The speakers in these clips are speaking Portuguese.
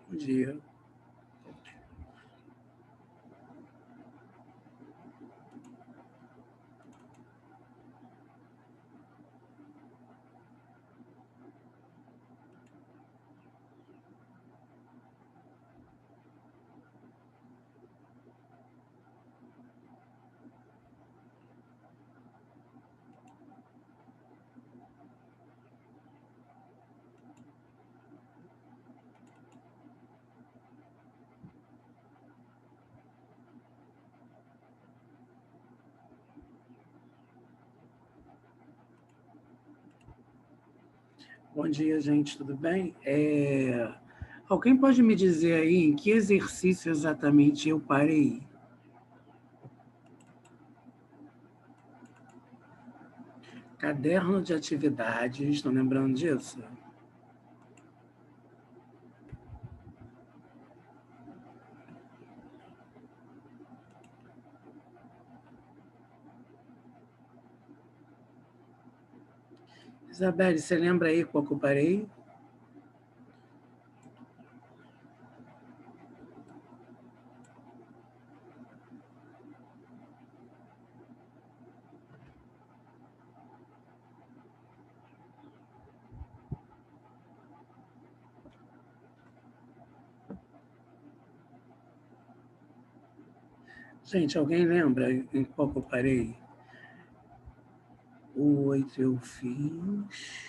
Bom dia. Bom dia, gente, tudo bem? Alguém pode me dizer aí em que exercício exatamente eu parei? Caderno de atividades, estão lembrando disso? Isabelle, você lembra aí qual que eu parei? Gente, alguém lembra em qual que eu parei? O 8 eu fiz.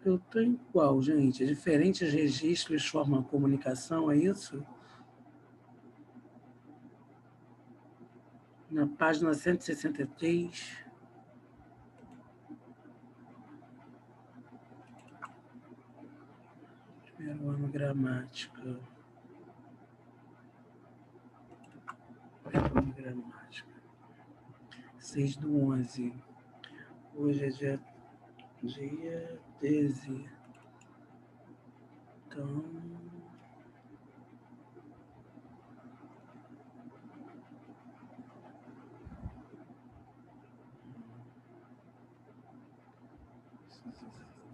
Eu estou em qual, gente? Diferentes registros formam comunicação, é isso? Na página 163. Primeiro ano, gramática. Primeiro ano, gramática. 6/11. Hoje é dia 13. Então,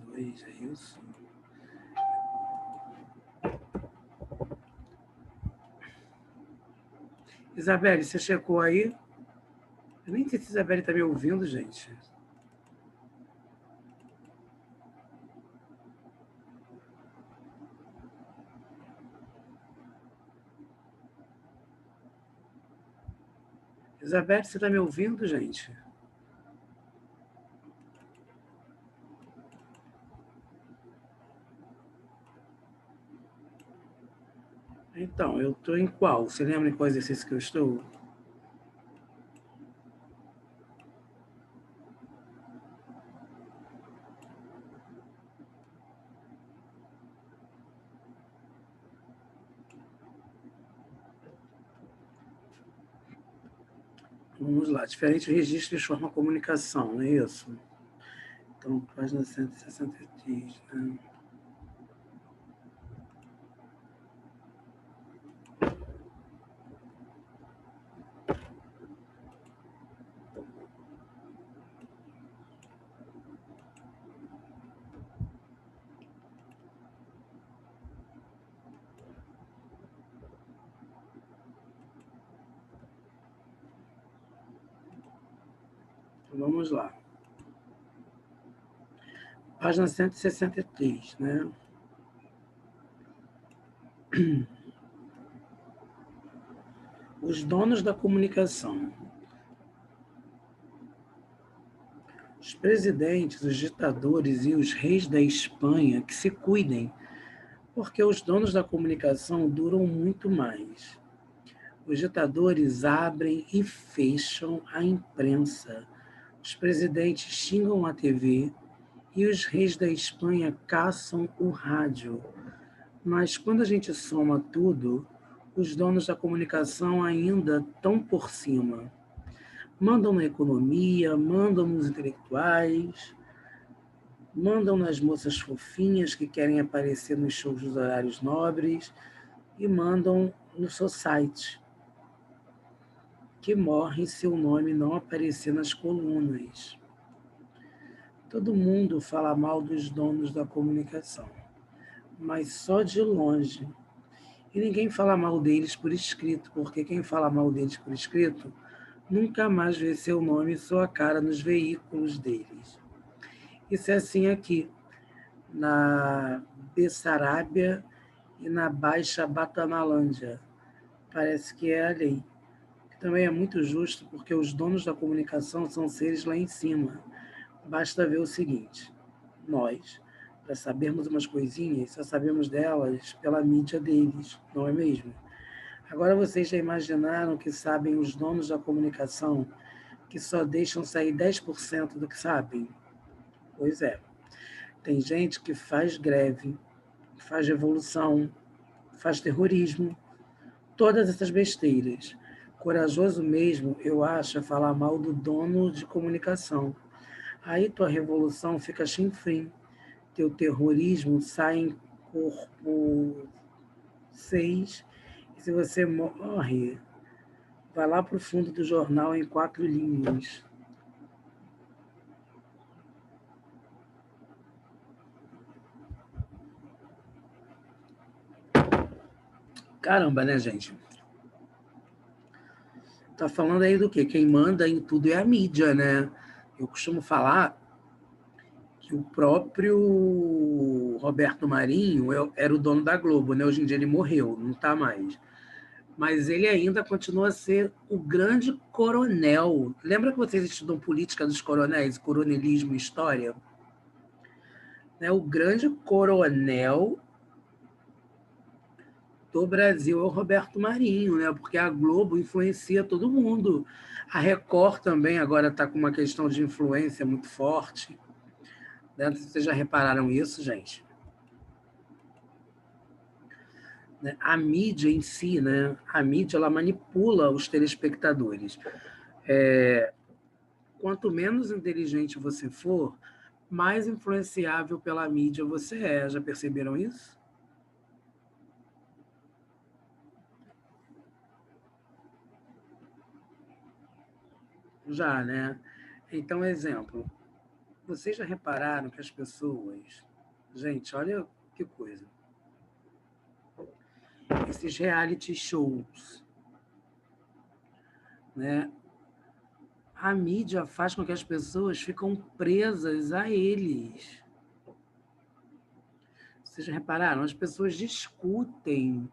dois, é isso? Isabelle, você checou aí? Eu nem sei se a Isabelle está me ouvindo, gente. Isabelle, você está me ouvindo, gente? Então, eu estou em qual? Você lembra em qual exercício que eu estou? Vamos lá. Diferentes registros formam comunicação, não é isso? Então, página 163, né? Então, vamos lá. Página 163, né? Os donos da comunicação. Os presidentes, os ditadores e os reis da Espanha que se cuidem, porque os donos da comunicação duram muito mais. Os ditadores abrem e fecham a imprensa. Os presidentes xingam a TV e os reis da Espanha caçam o rádio. Mas quando a gente soma tudo, os donos da comunicação ainda estão por cima. Mandam na economia, mandam nos intelectuais, mandam nas moças fofinhas que querem aparecer nos shows dos horários nobres e mandam no society, que morre se o nome não aparecer nas colunas. Todo mundo fala mal dos donos da comunicação, mas só de longe. E ninguém fala mal deles por escrito, porque quem fala mal deles por escrito nunca mais vê seu nome e sua cara nos veículos deles. Isso é assim aqui, na Bessarábia e na Baixa Batanalândia. Parece que é a lei. Também é muito justo porque os donos da comunicação são seres lá em cima. Basta ver o seguinte: nós, para sabermos umas coisinhas, só sabemos delas pela mídia deles, não é mesmo? Agora vocês já imaginaram que sabem os donos da comunicação que só deixam sair 10% do que sabem? Pois é. Tem gente que faz greve, faz revolução, faz terrorismo, todas essas besteiras. Corajoso mesmo, eu acho, é falar mal do dono de comunicação. Aí tua revolução fica chinfrim, teu terrorismo sai em corpo 6, e se você morre, vai lá para o fundo do jornal em 4 linhas. Caramba, né, gente? Tá falando aí do quê? Quem manda em tudo é a mídia, né? Eu costumo falar que o próprio Roberto Marinho era o dono da Globo, né? Hoje em dia ele morreu, não está mais. Mas ele ainda continua a ser o grande coronel. Lembra que vocês estudam política dos coronéis, coronelismo e história? Né? O grande coronel do Brasil é o Roberto Marinho, né? Porque a Globo influencia todo mundo. A Record também agora está com uma questão de influência muito forte. Né? Vocês já repararam isso, gente? Né? A mídia em si, né? A mídia ela manipula os telespectadores. Quanto menos inteligente você for, mais influenciável pela mídia você é. Já perceberam isso? Já, né? Então, exemplo, vocês já repararam que as pessoas. Gente, olha que coisa. Esses reality shows, né? A mídia faz com que as pessoas ficam presas a eles. Vocês já repararam? As pessoas discutem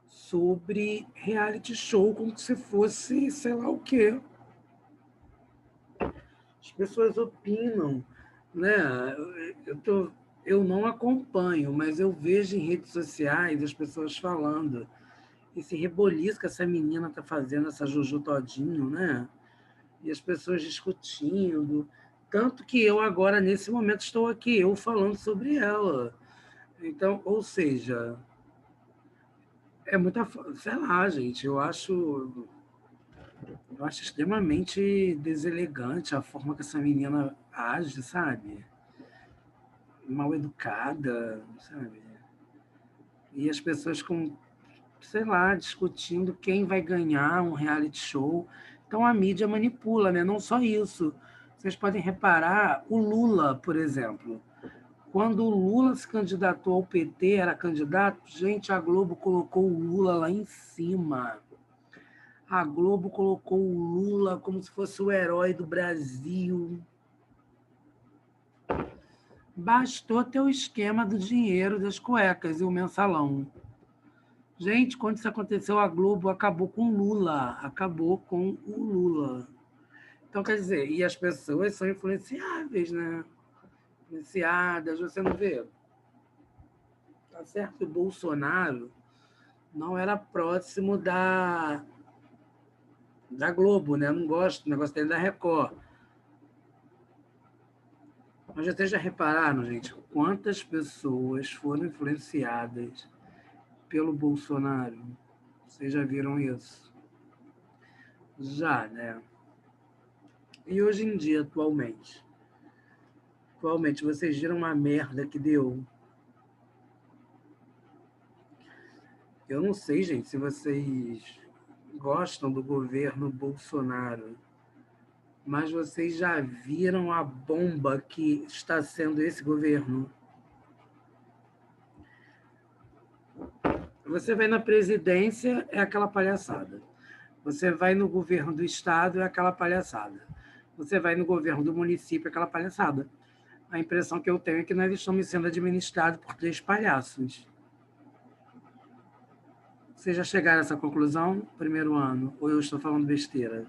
sobre reality show como se fosse sei lá o quê. As pessoas opinam, né? Eu, tô, eu não acompanho, mas eu vejo em redes sociais as pessoas falando. Esse reboliço que essa menina está fazendo, essa Juju Todinho, né? E as pessoas discutindo. Tanto que eu agora, nesse momento, estou aqui, eu falando sobre ela. Então, ou seja, é muita. Sei lá, gente, eu acho extremamente deselegante a forma que essa menina age, sabe? Mal educada, sabe? E as pessoas com, sei lá, discutindo quem vai ganhar um reality show. Então a mídia manipula, né? Não só isso. Vocês podem reparar, o Lula, por exemplo. Quando o Lula se candidatou ao PT, era candidato, gente, a Globo colocou o Lula lá em cima. A Globo colocou o Lula como se fosse o herói do Brasil. Bastou ter o esquema do dinheiro das cuecas e o mensalão. Gente, quando isso aconteceu, a Globo acabou com o Lula. Acabou com o Lula. Então, quer dizer, e as pessoas são influenciáveis, né? Influenciadas, você não vê? Tá certo que o Bolsonaro não era próximo da Globo, né? Não gosto, o negócio dele é da Record. Mas vocês já repararam, gente, quantas pessoas foram influenciadas pelo Bolsonaro? Vocês já viram isso? Já, né? E hoje em dia, atualmente? Atualmente, vocês viram uma merda que deu. Eu não sei, gente, se vocês gostam do governo Bolsonaro, mas vocês já viram a bomba que está sendo esse governo? Você vai na presidência, é aquela palhaçada. Você vai no governo do estado, é aquela palhaçada. Você vai no governo do município, é aquela palhaçada. A impressão que eu tenho é que nós estamos sendo administrados por 3 palhaços. Vocês já chegaram a essa conclusão no primeiro ano? Ou eu estou falando besteira?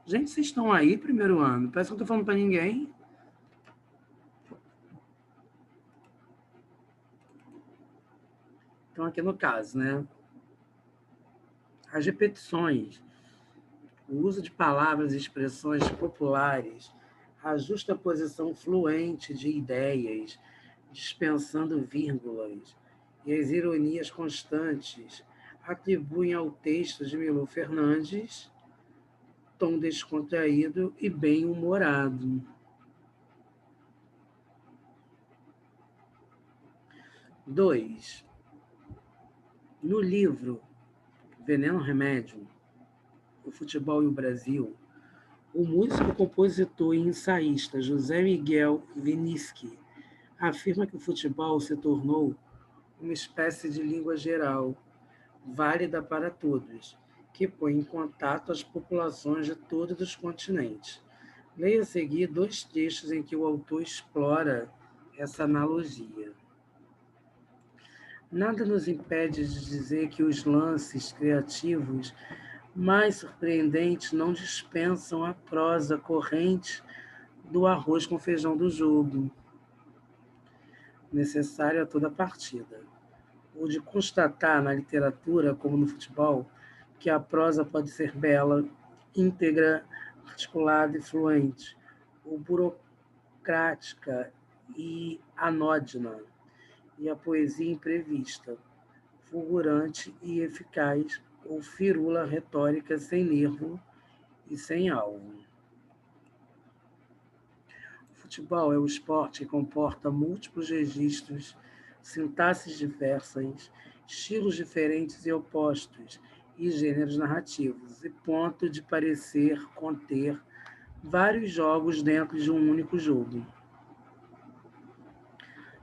Gente, vocês estão aí primeiro ano? Parece que eu não estou falando para ninguém. Então, aqui no caso, né? As repetições, o uso de palavras e expressões populares, a justaposição fluente de ideias, dispensando vírgulas, e as ironias constantes atribuem ao texto de Milor Fernandes tom descontraído e bem-humorado. 2. No livro Veneno Remédio, O Futebol e o Brasil, o músico, compositor e ensaísta José Miguel Vinisky afirma que o futebol se tornou uma espécie de língua geral, válida para todos, que põe em contato as populações de todos os continentes. Leia a seguir 2 textos em que o autor explora essa analogia. Nada nos impede de dizer que os lances criativos mais surpreendentes não dispensam a prosa corrente do arroz com feijão do jogo, necessário a toda partida. Ou de constatar na literatura, como no futebol, que a prosa pode ser bela, íntegra, articulada e fluente, ou burocrática e anódina, e a poesia imprevista, fulgurante e eficaz, ou firula retórica sem nervo e sem alvo. O futebol é o esporte que comporta múltiplos registros, sintaxes diversas, estilos diferentes e opostos, e gêneros narrativos, e ponto de parecer conter vários jogos dentro de um único jogo.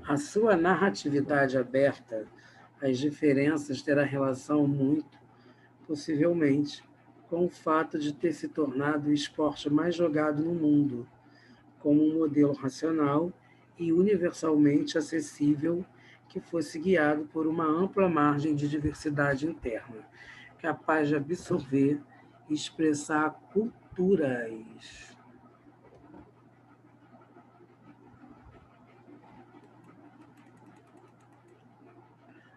A sua narratividade aberta às diferenças terá relação muito, possivelmente, com o fato de ter se tornado o esporte mais jogado no mundo, como um modelo racional e universalmente acessível que fosse guiado por uma ampla margem de diversidade interna, capaz de absorver e expressar culturas.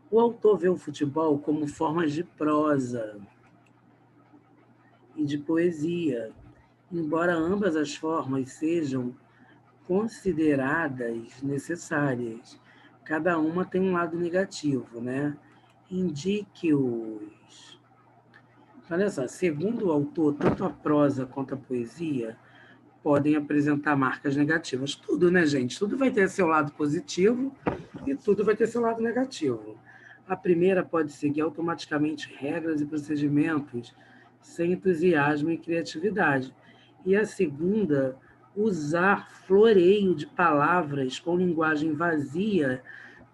O autor vê o futebol como formas de prosa e de poesia, embora ambas as formas sejam consideradas necessárias. Cada uma tem um lado negativo, né? Indique-os. Olha só, segundo o autor, tanto a prosa quanto a poesia podem apresentar marcas negativas. Tudo, né, gente? Tudo vai ter seu lado positivo e tudo vai ter seu lado negativo. A primeira pode seguir automaticamente regras e procedimentos sem entusiasmo e criatividade. E a segunda, usar floreio de palavras com linguagem vazia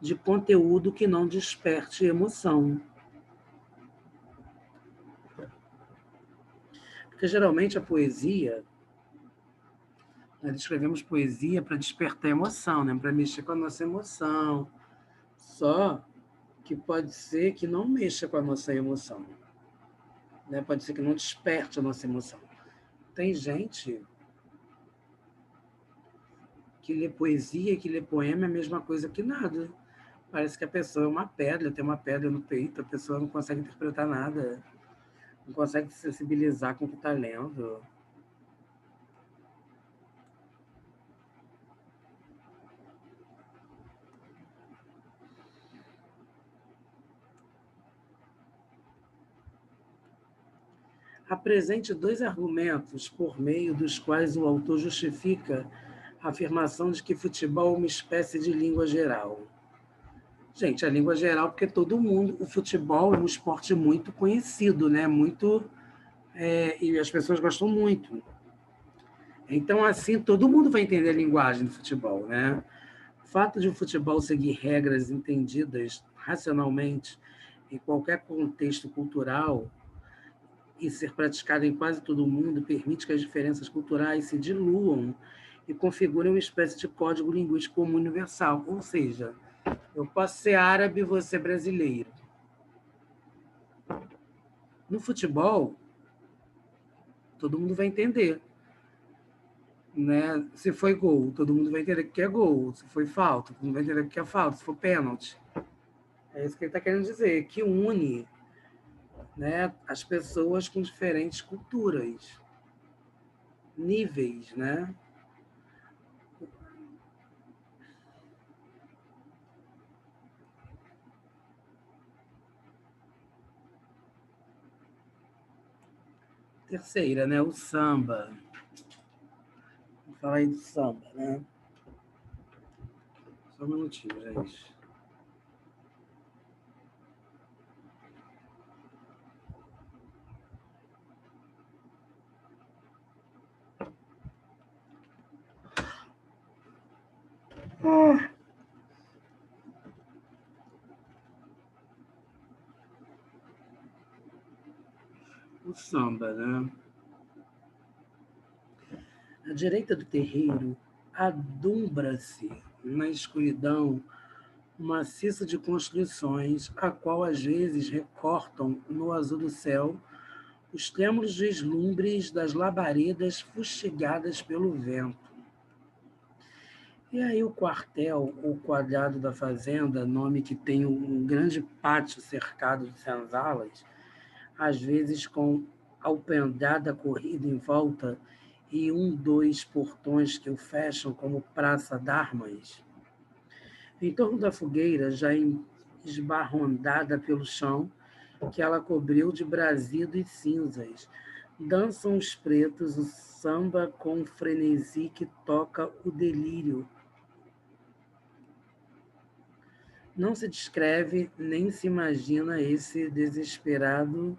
de conteúdo que não desperte emoção. Porque geralmente a poesia, nós escrevemos poesia para despertar emoção, né? Para mexer com a nossa emoção. Só que pode ser que não mexa com a nossa emoção. Né? Pode ser que não desperte a nossa emoção. Tem gente que lê poesia, que lê poema é a mesma coisa que nada. Parece que a pessoa é uma pedra, tem uma pedra no peito, a pessoa não consegue interpretar nada, não consegue se sensibilizar com o que está lendo. Apresente dois argumentos por meio dos quais o autor justifica a afirmação de que futebol é uma espécie de língua geral. Gente, a língua geral, porque todo mundo, o futebol é um esporte muito conhecido, né? E as pessoas gostam muito. Então, assim, todo mundo vai entender a linguagem do futebol, né? O fato de o futebol seguir regras entendidas racionalmente em qualquer contexto cultural e ser praticado em quase todo o mundo permite que as diferenças culturais se diluam e configurem uma espécie de código linguístico comum universal. Ou seja, eu posso ser árabe e você brasileiro. No futebol, todo mundo vai entender. Né? Se foi gol, todo mundo vai entender que é gol. Se foi falta, todo mundo vai entender que é falta. Se for pênalti. É isso que ele está querendo dizer, que une, né, as pessoas com diferentes culturas, níveis, né? Terceira, né, o samba. Vou falar aí do samba, né? Só um minutinho, gente. O samba, né? À direita do terreiro, adumbra-se na escuridão maciça de construções, a qual às vezes recortam no azul do céu os trêmulos vislumbres das labaredas fustigadas pelo vento. E aí o quartel, ou quadrado da fazenda, nome que tem um grande pátio cercado de senzalas, às vezes com alpendada corrida em volta e dois portões que o fecham como praça d'armas. Em torno da fogueira, já esbarrondada pelo chão, que ela cobriu de brasido e cinzas, dançam os pretos o samba com frenesi que toca o delírio. Não se descreve nem se imagina esse desesperado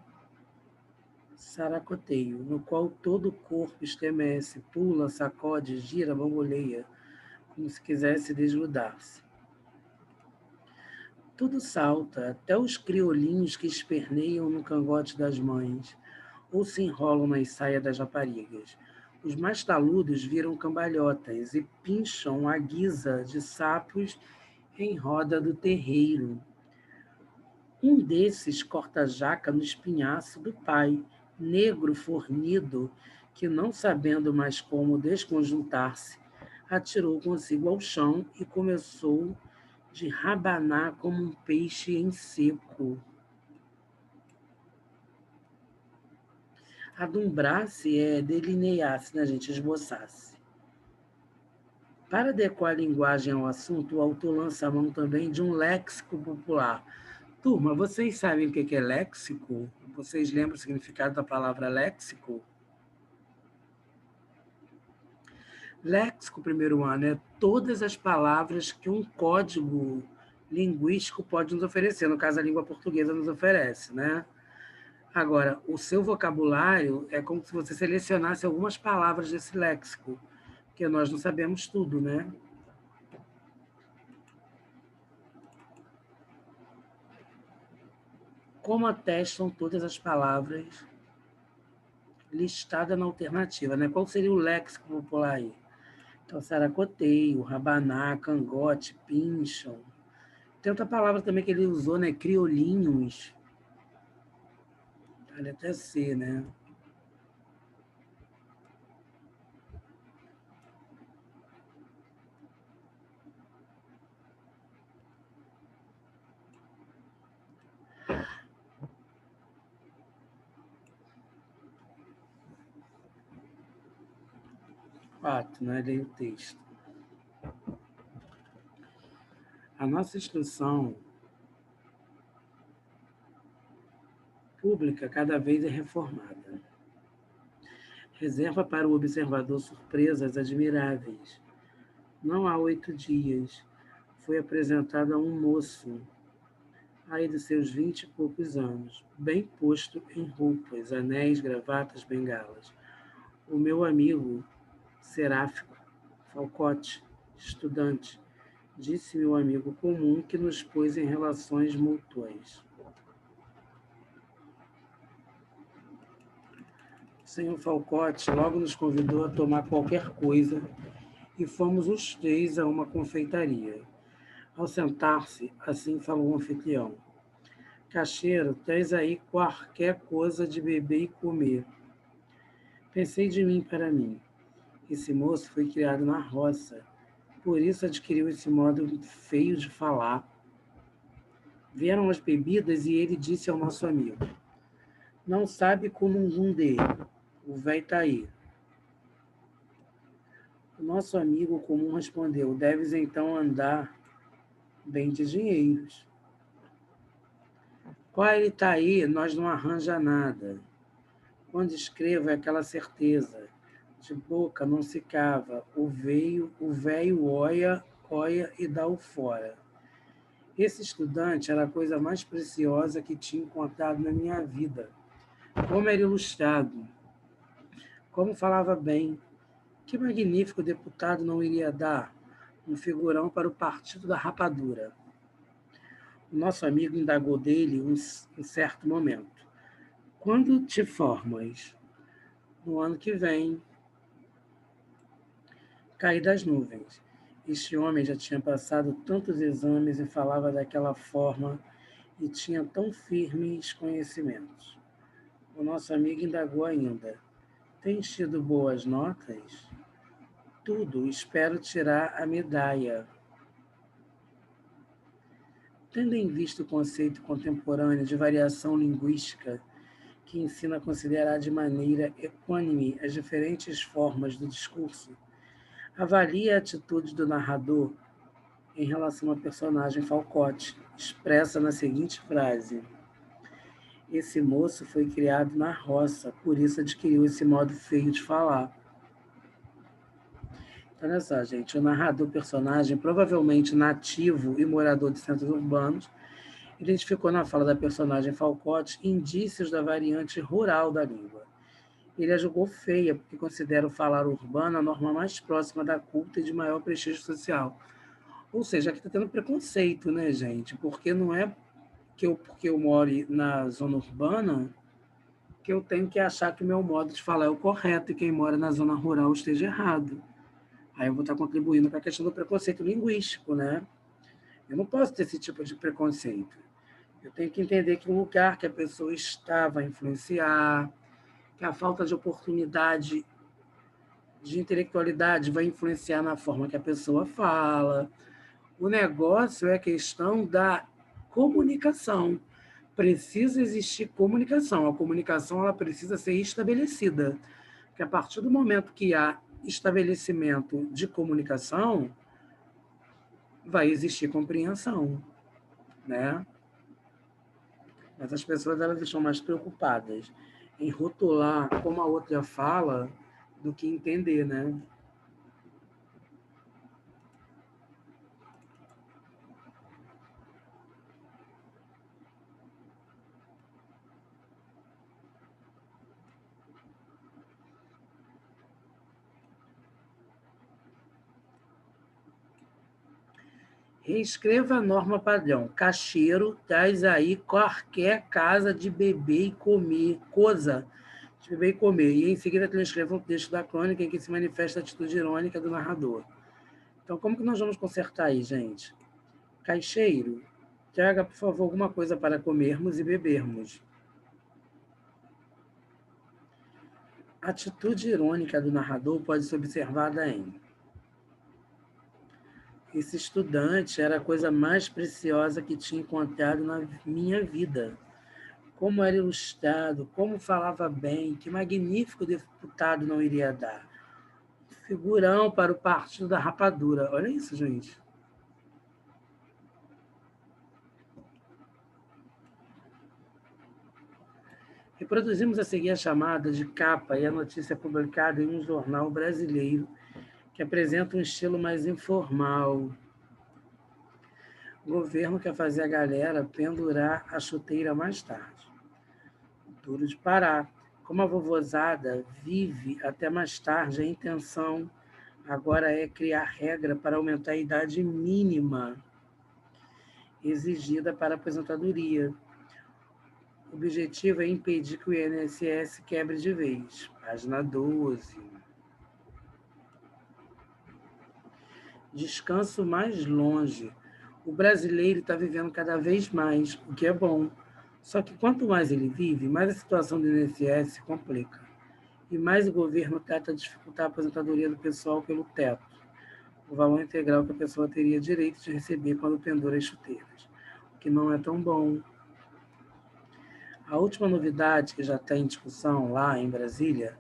saracoteio, no qual todo o corpo estremece, pula, sacode, gira, bamboleia, como se quisesse desgrudar-se. Tudo salta, até os criolinhos que esperneiam no cangote das mães, ou se enrolam nas saias das raparigas. Os mais taludos viram cambalhotas e pincham a guisa de sapos em roda do terreiro. Um desses corta a jaca no espinhaço do pai, negro fornido, que, não sabendo mais como desconjuntar-se, atirou consigo ao chão e começou de rabanar como um peixe em seco. Adumbrar-se é delinear-se, né, gente? Esboçar-se. Para adequar a linguagem ao assunto, o autor lança a mão também de um léxico popular. Turma, vocês sabem o que é léxico? Vocês lembram o significado da palavra léxico? Léxico, primeiro ano, é todas as palavras que um código linguístico pode nos oferecer. No caso, a língua portuguesa nos oferece, né? Agora, o seu vocabulário é como se você selecionasse algumas palavras desse léxico, porque nós não sabemos tudo, né? Como atestam todas as palavras listadas na alternativa, né? Qual seria o léxico popular aí? Então, saracoteio, rabaná, cangote, pincham. Tem outra palavra também que ele usou, né? Criolinhos. A letra C, né? Fato, né? Leia o texto. A nossa instrução pública cada vez é reformada. Reserva para o observador surpresas admiráveis. Não há 8 dias, foi apresentado a um moço, aí de seus 20 e poucos anos, bem posto em roupas, anéis, gravatas, bengalas. O meu amigo Seráfico Falcote, estudante, disse meu amigo comum que nos pôs em relações mútuas. O senhor Falcote logo nos convidou a tomar qualquer coisa e fomos os 3 a uma confeitaria. Ao sentar-se, assim falou o anfitrião: Caixeiro, tens aí qualquer coisa de beber e comer. Pensei de mim para mim. Esse moço foi criado na roça, por isso adquiriu esse modo feio de falar. Vieram as bebidas e ele disse ao nosso amigo: Não sabe como um dele, o véi tá aí. O nosso amigo comum respondeu: Deves então andar bem de dinheiros. Qual ele tá aí, nós não arranja nada. Quando escrevo é aquela certeza. De boca não se cava, o véio olha e dá o fora. Esse estudante era a coisa mais preciosa que tinha encontrado na minha vida. Como era ilustrado, como falava bem, que magnífico deputado não iria dar um figurão para o Partido da Rapadura. O nosso amigo indagou dele um certo momento. Quando te formas? No ano que vem. Caí das nuvens. Este homem já tinha passado tantos exames e falava daquela forma e tinha tão firmes conhecimentos. O nosso amigo indagou ainda. Tens tido boas notas? Tudo, espero tirar a medalha. Tendo em vista o conceito contemporâneo de variação linguística, que ensina a considerar de maneira equânime as diferentes formas do discurso, avalie a atitude do narrador em relação à personagem Falcote, expressa na seguinte frase: Esse moço foi criado na roça, por isso adquiriu esse modo feio de falar. Então, olha só, gente, o narrador personagem, provavelmente nativo e morador de centros urbanos, identificou na fala da personagem Falcote indícios da variante rural da língua. Ele a julgou feia, porque considera o falar urbano a norma mais próxima da culta e de maior prestígio social. Ou seja, aqui está tendo preconceito, né, gente? Porque não é porque eu moro na zona urbana que eu tenho que achar que o meu modo de falar é o correto e quem mora na zona rural esteja errado. Aí eu vou estar contribuindo para a questão do preconceito linguístico, né? Eu não posso ter esse tipo de preconceito. Eu tenho que entender que o lugar que a pessoa está vai influenciar, que a falta de oportunidade de intelectualidade vai influenciar na forma que a pessoa fala. O negócio é a questão da comunicação. Precisa existir comunicação. A comunicação ela precisa ser estabelecida. Porque a partir do momento que há estabelecimento de comunicação, vai existir compreensão, né? Mas as pessoas elas estão mais preocupadas em rotular como a outra fala do que entender, né? Reescreva a norma padrão. Caixeiro, traz aí qualquer casa de beber e comer, coisa de beber e comer. E em seguida transcreva um texto da crônica em que se manifesta a atitude irônica do narrador. Então, como que nós vamos consertar aí, gente? Caixeiro, traga, por favor, alguma coisa para comermos e bebermos. A atitude irônica do narrador pode ser observada em: esse estudante era a coisa mais preciosa que tinha encontrado na minha vida. Como era ilustrado, como falava bem, que magnífico deputado não iria dar. Figurão para o Partido da Rapadura. Olha isso, gente. Reproduzimos a seguir a chamada de capa e a notícia publicada em um jornal brasileiro que apresenta um estilo mais informal. O governo quer fazer a galera pendurar a chuteira mais tarde. Duro de parar. Como a vovozada vive até mais tarde, a intenção agora é criar regra para aumentar a idade mínima exigida para a aposentadoria. O objetivo é impedir que o INSS quebre de vez. Página 12. Descanso mais longe. O brasileiro está vivendo cada vez mais, o que é bom. Só que quanto mais ele vive, mais a situação do INSS se complica. E mais o governo tenta dificultar a aposentadoria do pessoal pelo teto, o valor integral que a pessoa teria direito de receber quando pendura as chuteiras, o que não é tão bom. A última novidade que já está em discussão lá em Brasília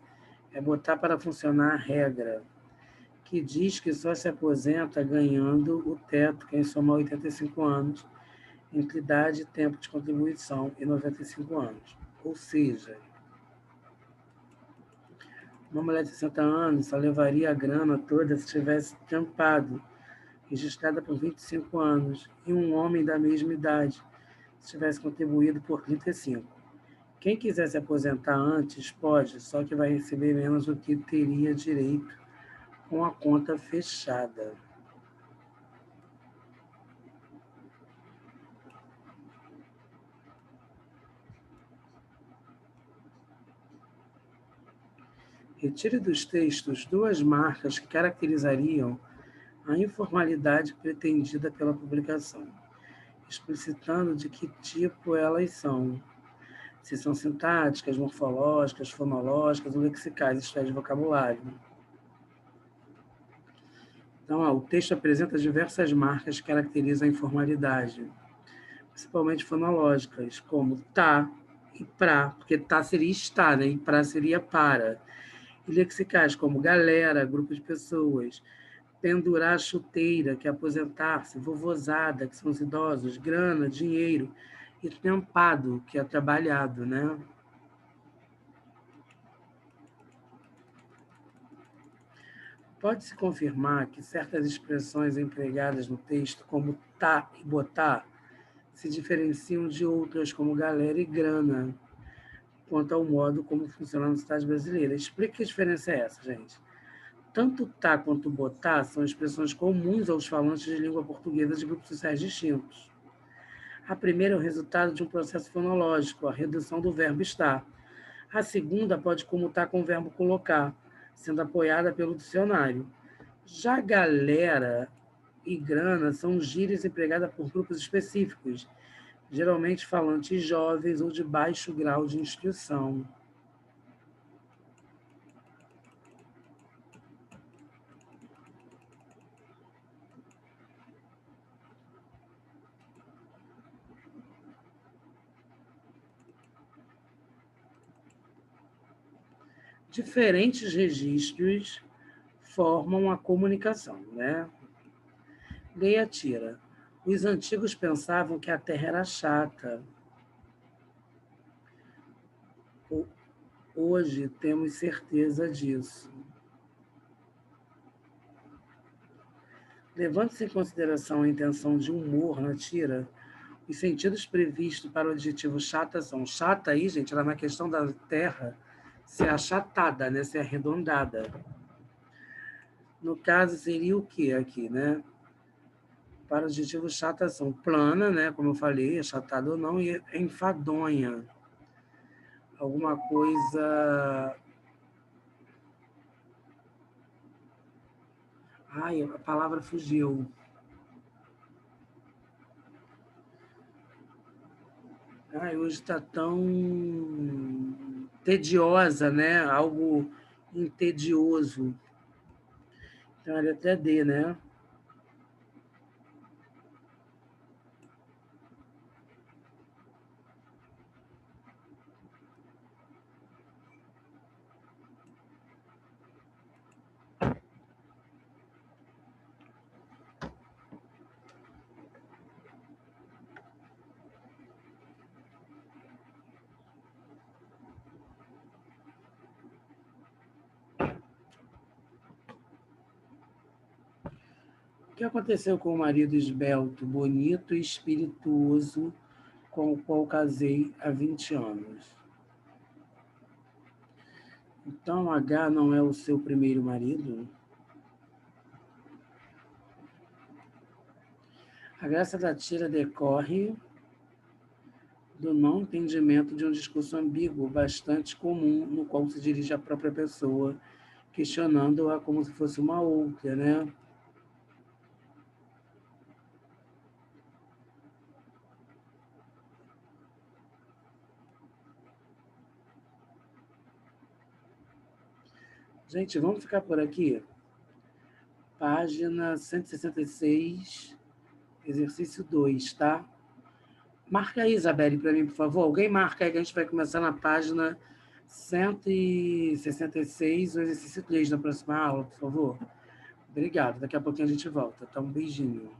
é botar para funcionar a regra que diz que só se aposenta ganhando o teto quem soma 85 anos, entre idade e tempo de contribuição, e 95 anos. Ou seja, uma mulher de 60 anos só levaria a grana toda se tivesse tampado, registrada por 25 anos, e um homem da mesma idade, se tivesse contribuído por 35. Quem quiser se aposentar antes, pode, só que vai receber menos do que teria direito com a conta fechada. Retire dos textos duas marcas que caracterizariam a informalidade pretendida pela publicação, explicitando de que tipo elas são, se são sintáticas, morfológicas, fonológicas ou lexicais, isto é, de vocabulário. Então, o texto apresenta diversas marcas que caracterizam a informalidade, principalmente fonológicas, como tá e pra, porque tá seria está, né? E pra seria para. E lexicais, como galera, grupo de pessoas, pendurar a chuteira, que é aposentar-se, vovozada, que são os idosos, grana, dinheiro, e tampado, que é trabalhado, né? Pode-se confirmar que certas expressões empregadas no texto, como tá e botar, se diferenciam de outras, como galera e grana, quanto ao modo como funciona na sociedade brasileira. Explique que diferença é essa, gente. Tanto tá quanto botar são expressões comuns aos falantes de língua portuguesa de grupos sociais distintos. A primeira é o resultado de um processo fonológico, a redução do verbo estar. A segunda pode comutar com o verbo colocar, sendo apoiada pelo dicionário. Já galera e grana são gírias empregadas por grupos específicos, geralmente falantes jovens ou de baixo grau de instrução. Diferentes registros formam a comunicação, né? Leia tira. Os antigos pensavam que a terra era chata. Hoje temos certeza disso. Levando-se em consideração a intenção de humor na tira, os sentidos previstos para o adjetivo chata são chata aí, gente, ela na questão da terra ser achatada, né? Ser arredondada. No caso, seria o que aqui, né? Para o adjetivo chata são plana, né? Como eu falei, achatada ou não, e enfadonha. Alguma coisa. Ai, a palavra fugiu. Ai, hoje está tão tediosa, né? Algo entedioso. Então, a letra D, né? que aconteceu com o marido esbelto, bonito e espirituoso com o qual casei há 20 anos? Então, H não é o seu primeiro marido? A graça da tira decorre do não entendimento de um discurso ambíguo, bastante comum, no qual se dirige à própria pessoa, questionando-a como se fosse uma outra, né? Gente, vamos ficar por aqui. Página 166, exercício 2, tá? Marca aí, Isabelle, para mim, por favor. Alguém marca aí que a gente vai começar na página 166, o exercício 3 na próxima aula, por favor. Obrigado. Daqui a pouquinho a gente volta. Tá? Um beijinho.